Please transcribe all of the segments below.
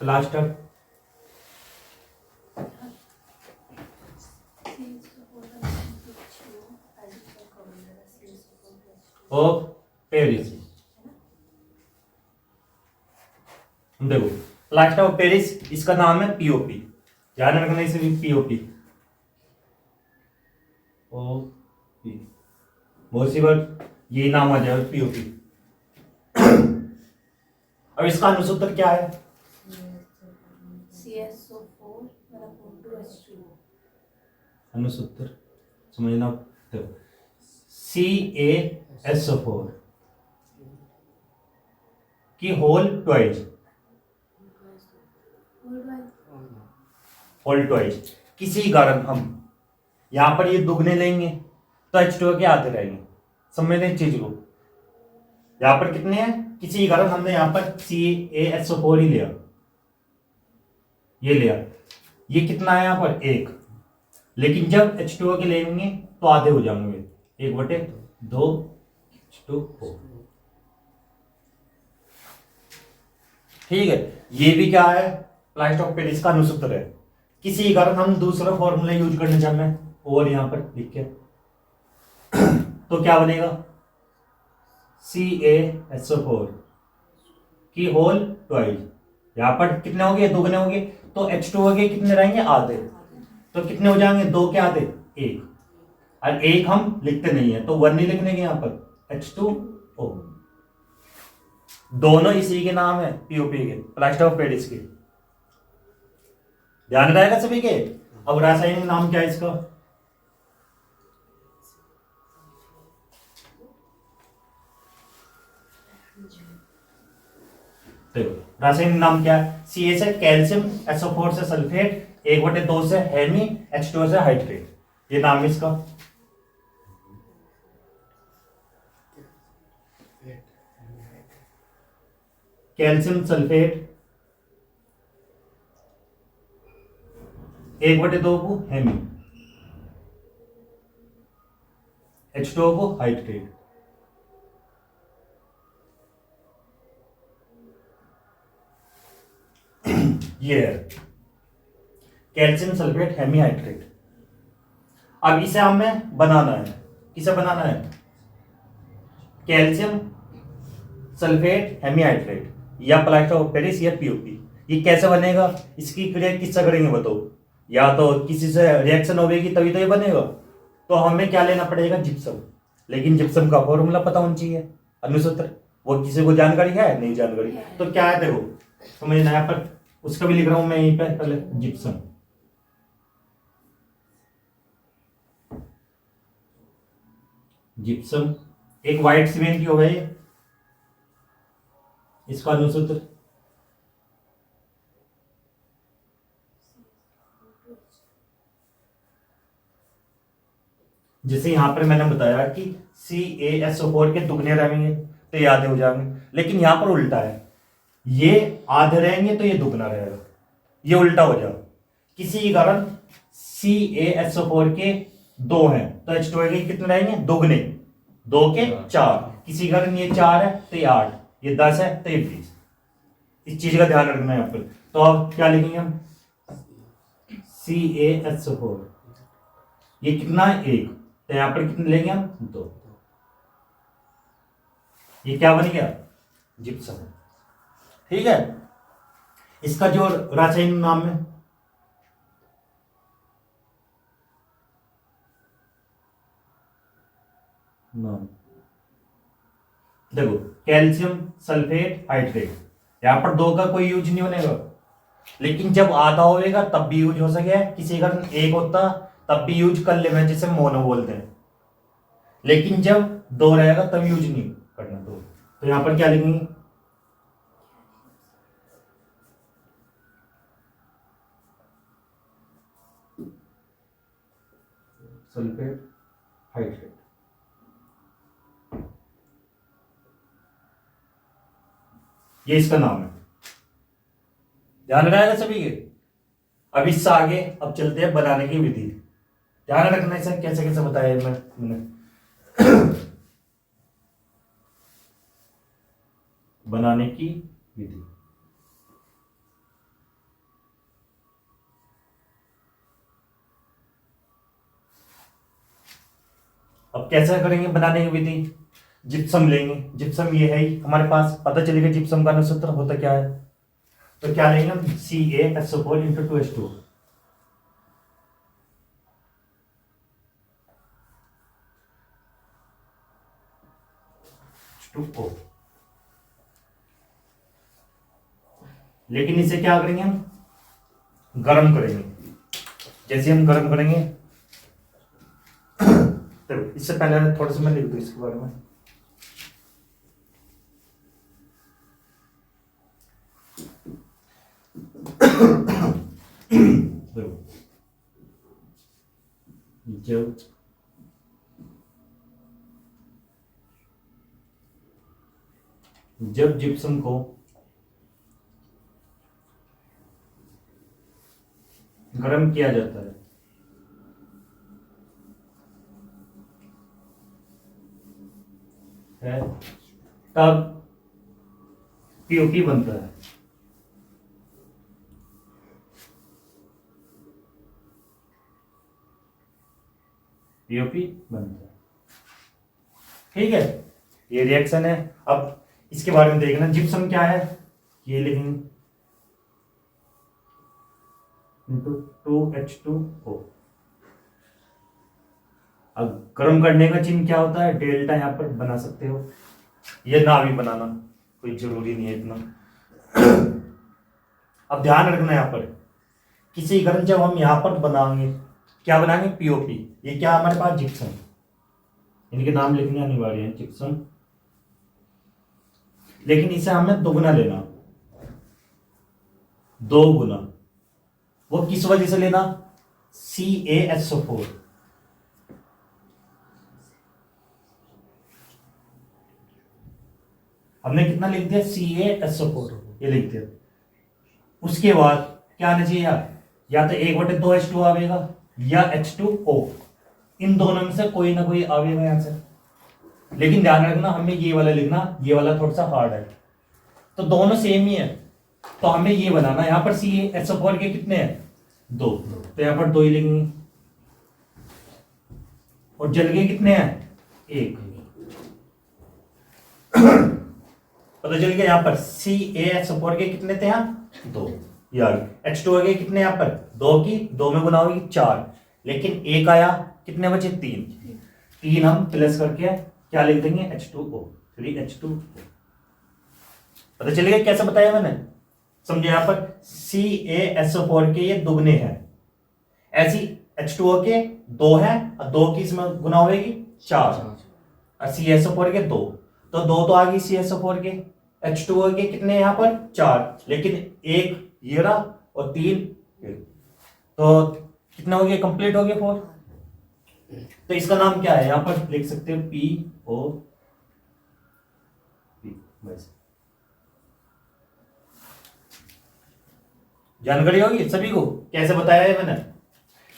Plaster of Paris. देखो plaster of Paris इसका नाम है पीओपी, ध्यान रखना इसे पीओपी। ओपी बहुत सी बार यही नाम आ जाएगा पीओपी। अब इसका अनुसूत्र क्या है? अनुसूत्र समझना, देखो CaSO4 की होल ट्वाइस, होल ट्वाइस किसी कारण हम यहां पर ये दुगने लेंगे तो H2O के आते रहेंगे। समझ लें चीज को, यहां पर कितने हैं, किसी कारण हमने यहां पर CaSO4 ही लिया, ये लिया, ये कितना है यहां पर एक, लेकिन जब H2O के लेंगे तो आधे हो जाएंगे, 1/2 H2O। ठीक है, ये भी क्या है, प्लास्टर ऑफ पेरिस का अनुसूत्र है। किसी कारण हम दूसरा फॉर्मूला यूज करने जा रहे हैं और यहां पर लिख के तो क्या बनेगा, CaSO4 की होल ट्वाइस, यहां पर कितने हो गए, दुगने हो गए, तो H2O के कितने रहेंगे, आधे, तो कितने हो जाएंगे, 2 के आधे 1, और 1 हम लिखते नहीं है तो 1 नहीं लिखने के, यहां पर H2O। दोनों इसी के नाम है, पीओपी के, प्लास्टर ऑफ पेरिस के, ध्यान रहेगा सभी के। अब रासायनिक नाम क्या है इसका, देखो रासायनिक नाम क्या है, Ca से कैल्शियम, SO4 से सल्फेट, 1/2 से हेमी, H2O से हाइड्रेट, ये नाम है इसका। कैल्शियम सल्फेट 1/2 को हेमी, H2O को हाइड्रेट। ये है कैल्शियम सल्फेट हेमी हाइड्रेट। अब इसे हमें बनाना है, किसे बनाना है, कैल्शियम सल्फेट हेमी हाइड्रेट या प्लास्टर ऑफ पेरिस या पीओपी। ये कैसे बनेगा, इसकी क्रिया किससे करेंगे बताओ, या तो किसी से रिएक्शन होगी तभी तो ये बनेगा, तो हमें क्या लेना पड़ेगा, जिप्सम। लेकिन जिप्सम का फॉर्मूला पता होना चाहिए, अनुसूत्र, वो किसी को जानकारी है, नहीं जानकारी, तो क्या है देखो समझना, यहाँ पर उसका भी लिख रहा हूं मैं यहीं पे पहले, जिप्सम। जिप्सम एक व्हाइट सीमेंट की हो गई, इसका अनुसूत्र जैसे यहां पर मैंने बताया कि CaSO4 के दुगने रहेंगे तो ये आधे हो जाएंगे, लेकिन यहां पर उल्टा है, ये आधे रहेंगे तो ये दुगना रहेगा, ये उल्टा हो जाएगा। किसी कारण CaSO4 के 2 हैं तो H2O के कितने रहेंगे, दुगने, 2 के 4, किसी कारण ये 4 है तो ये 8, ये 10 है तो ये 20। इस चीज का ध्यान रखना है यहाँ पर। तो अब क्या लिखेंगे हम, CaSO4 ये कितना है, 1, तो यहां पर कितने लेंगे हम, 2, ये क्या बन गया, जिप्सम। ठीक है, इसका जो रासायनिक नाम है, नाम देखो कैल्शियम सल्फेट हाइड्रेट, यहां पर 2 का कोई यूज नहीं बनेगा, लेकिन जब आधा होएगा तब भी यूज हो सके, किसी का 1 होता तब भी यूज कर ले, जिसे मोनो बोलते हैं, लेकिन जब 2 रहेगा तब यूज नहीं करना। तो यहां पर क्या लिखेंगे, सल्फेट हाइड्रेट, ये इसका नाम है, ध्यान रहेगा सभी के। अब इससे आगे अब चलते हैं बनाने की विधि, ध्यान रखना है सर कैसे कैसे बताया मैंने बनाने की विधि। अब कैसे करेंगे बनाने की विधि, जिप्सम लेंगे, जिप्सम ये है ही हमारे पास, पता चलेगा जिप्सम का अनुसूत्र होता क्या है। तो क्या लेंगे हम, CaSO4 इंटू 2H2। लेकिन इसे क्या करेंगे हम, गर्म करेंगे। जैसे हम गर्म करेंगे तो इससे पहले थोड़ा सा मैं लिख दूं इसके बारे में। जब जब जिप्सम को गर्म किया जाता है तब पीओपी बनता है। पीओपी बनता है, ठीक है। ये रिएक्शन है। अब इसके बारे में देखना, जिप्सम क्या है, ये लिखेंगे इंटू 2H2O। अब गर्म करने का चिन्ह क्या होता है, डेल्टा यहां पर बना सकते हो, ये ना भी बनाना कोई जरूरी नहीं है इतना। अब ध्यान रखना यहां पर, किसी गर्म जब हम यहां पर बनाएंगे, क्या बनाएंगे, पीओपी। ये क्या हमारे पास, जिप्सम, इनके नाम लिखने अनिवार्य है, जिप्सम। लेकिन इसे हमें दोगुना लेना, 2 गुना। वो किस वजह से लेना, CaSO4। हमने कितना लिख दिया, CaSO4 ये लिख दिया। उसके बाद क्या आना चाहिए यार, या तो 1/2H2 आवेगा या H2O, इन दोनों में से कोई ना कोई आवेगा यहां से। लेकिन ध्यान रखना, हमें ये वाला लिखना, ये वाला थोड़ा सा हार्ड है, तो दोनों सेम ही है। तो हमें ये बनाना, यहां पर CaSO4 के कितने हैं, 2, तो यहां पर 2 ही लिखेंगे। और जल के कितने हैं, 1। पता चल गया, यहां पर CaSO4 के कितने थे, यहाँ 2, यार H2O के कितने, यहां पर 2 की 2 में गुना होगी 4, लेकिन 1 आया, कितने बचे, 3 हम प्लस करके क्या लिख देंगे, H2O, 3H2O। पता चलेगा कैसे बताया मैंने, समझे। यहां पर CaSO4 के ये दुगने हैं, ऐसी H2O के 2 है, और 2 की इसमें गुना होगी 4, और CaSO4 के 2, तो 2 तो आ गई CaSO4 के। H2O के कितने यहां पर, 4, लेकिन 1 ये रहा और 3, तो कितना हो गया, कंप्लीट हो गया 4। तो इसका नाम क्या है, यहां पर लिख सकते हो POP, बस। जानकारी होगी सभी को, कैसे बताया है मैंने।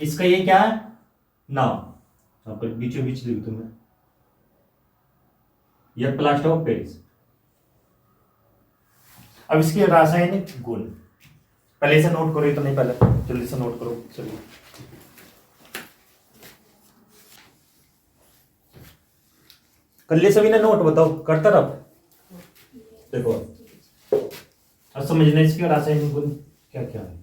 इसका ये क्या है, नाम यहां पर बीचों बीच लिख दूं मैं, यह प्लास्टर ऑफ पेरिस। अब इसके रासायनिक गुण पहले से नोट करो, तो नहीं पहले जल्दी से नोट करो चलिए। कर लिए सभी ने नोट, बताओ करता रहो। देखो अब समझना इसके रासायनिक गुण क्या क्या है।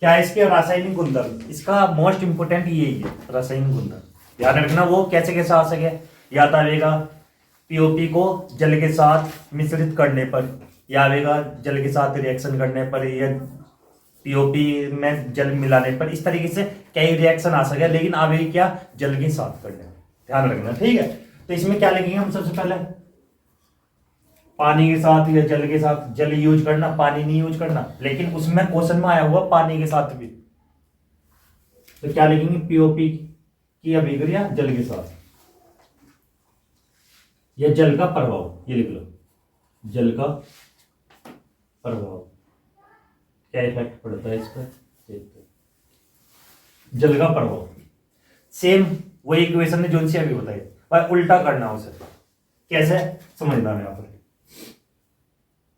क्या है इसके रासायनिक गुणधर्म, इसका मोस्ट इंपोर्टेंट यही है रासायनिक गुणधर्म। ध्यान रखना वो कैसे कैसे आ सके, याद आएगा पीओपी को जल के साथ मिश्रित करने पर, या आएगा जल के साथ रिएक्शन करने पर, या पीओपी में जल मिलाने पर, इस तरीके से कई रिएक्शन आ सके, लेकिन आवेगी क्या, जल के साथ करने पर। ध्यान रखना, ठीक है। तो इसमें क्या लिखेंगे हम, सबसे पहले पानी के साथ या जल के साथ, जल यूज करना, पानी नहीं यूज करना, लेकिन उसमें क्वेश्चन में आया हुआ पानी के साथ भी। तो क्या लिखेंगे, पीओपी की अभिक्रिया जल के साथ, या जल का प्रभाव, ये लिख लो, जल का प्रभाव, क्या इफेक्ट पड़ता है इस पर, जल का प्रभाव। सेम वही इक्वेशन है जो सी अभी बताई, पर उल्टा करना उसे, कैसे समझना है यहां पर।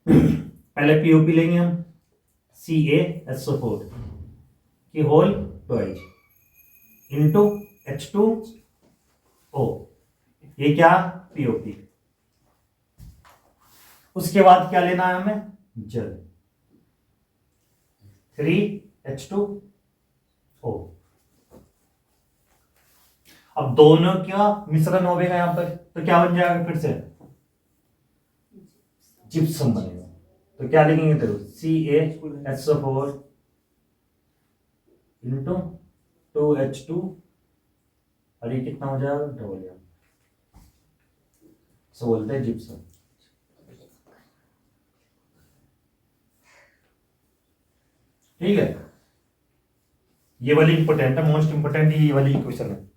पहले पीओपी लेंगे हम, CaSO4, की होल ट्वाइस इंटू H2O, ये क्या POP। उसके बाद क्या लेना है हमें, जल, 3H2O। अब दोनों का मिश्रण हो गया यहां पर, तो क्या बन जाएगा फिर से, जिप्सम बनेगा। तो क्या लिखेंगे, देखो CaSO4 इंटू 2H2, और ये कितना हो जाएगा, डबल, सो बोलते हैं जिप्सम। ठीक है, ये वाली इंपोर्टेंट है, मोस्ट इंपोर्टेंट ये वाली क्वेश्चन है।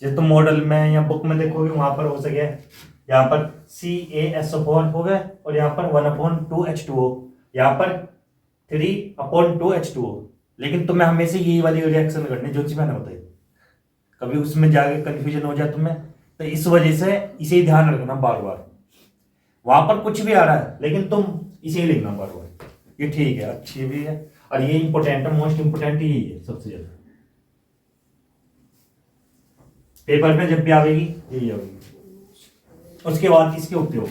जैसे तुम मॉडल में या बुक में देखोगे वहां पर हो सके यहाँ पर CaSO4 हो गए, और यहाँ पर 1/2H2O, यहाँ पर 3/2H2O। लेकिन तुम्हें हमेशा यही वाली रिएक्शन करनी जो चीज मैंने बताई, कभी उसमें जाके कंफ्यूजन हो जाए तुम्हें, तो इस वजह से इसे ही ध्यान रखना बार बार। वहां पर कुछ भी आ रहा है लेकिन तुम इसे ही लिखना बार बार, ये ठीक है, अच्छी भी है, और ये इंपॉर्टेंट है, मोस्ट इंपॉर्टेंट यही है सबसे ज्यादा। पेपर में जब भी आएगी यही आएगी। उसके बाद इसके उपयोग,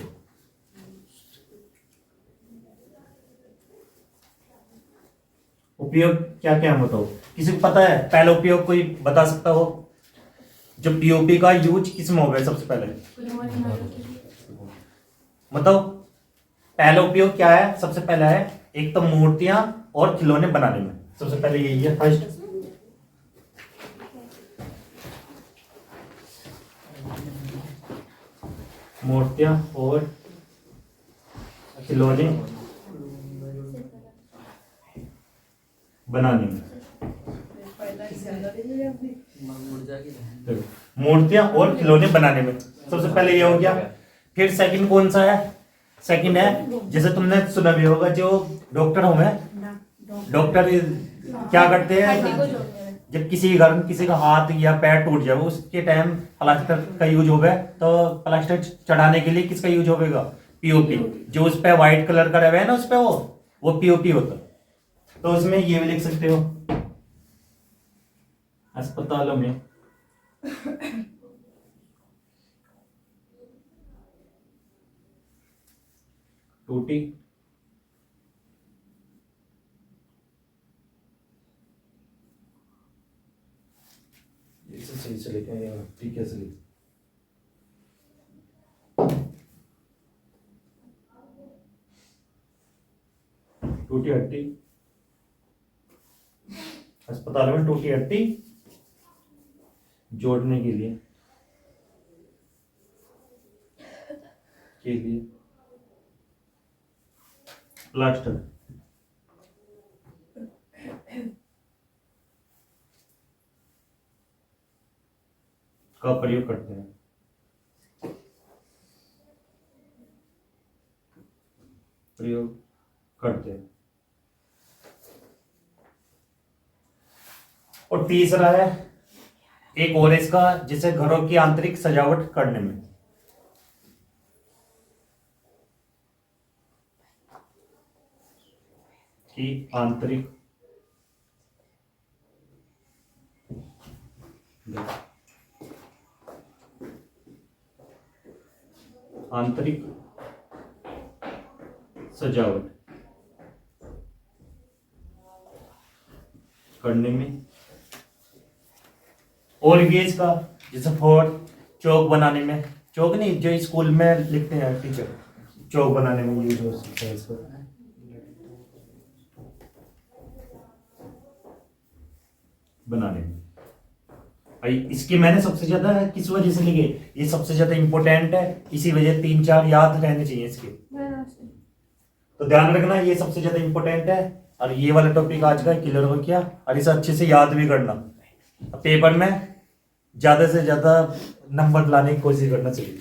उपयोग क्या क्या है बताओ, किसी को पता है पहला उपयोग कोई बता सकता हो, जो POP का यूज किस में हो गया सबसे पहले, मतलब पहला उपयोग क्या है, सबसे पहला है एक तो मूर्तियां और खिलौने बनाने में, सबसे पहले यही है फर्स्ट। मूर्तियां और खिलौने बनाने में, मूर्तियां और खिलौने बनाने में सबसे पहले ये हो गया। फिर सेकंड कौन सा है, सेकंड है जैसे तुमने सुना भी होगा, जो डॉक्टर होंगे, डॉक्टर क्या करते हैं, जब किसी घर में किसी का हाथ या पैर टूट जाए उसके टाइम प्लास्टर का यूज हो गया, तो प्लास्टर चढ़ाने के लिए किसका यूज होगा, POP। जो उस पे व्हाइट कलर का रहे ना उस पे वो POP होता। तो उसमें ये भी लिख सकते हो, अस्पतालों में टूटी सही से लिखे, ठीक है, सही टूटी हड्डी, अस्पताल में टूटी हड्डी जोड़ने के लिए प्लास्टर का प्रयोग करते हैं, प्रयोग करते हैं। और तीसरा है एक और इसका, जिसे घरों की आंतरिक सजावट करने में, की आंतरिक आंतरिक सजावट करने में। और भी इसका, जैसे फोर्थ चौक बनाने में, चौक नहीं जो स्कूल में लिखते हैं टीचर, चौक बनाने में यूज हो सकता है इसको। बनाने में इसकी मैंने सबसे ज्यादा किस वजह से लिखे, ये सबसे ज्यादा इंपॉर्टेंट है, इसी वजह 3-4 याद रहने चाहिए इसके, तो ध्यान रखना ये सबसे ज्यादा इंपॉर्टेंट है। और ये वाला टॉपिक आज का क्लियर हो गया, और इसे अच्छे से याद भी करना, पेपर में ज्यादा से ज्यादा नंबर लाने की कोशिश करना चाहिए।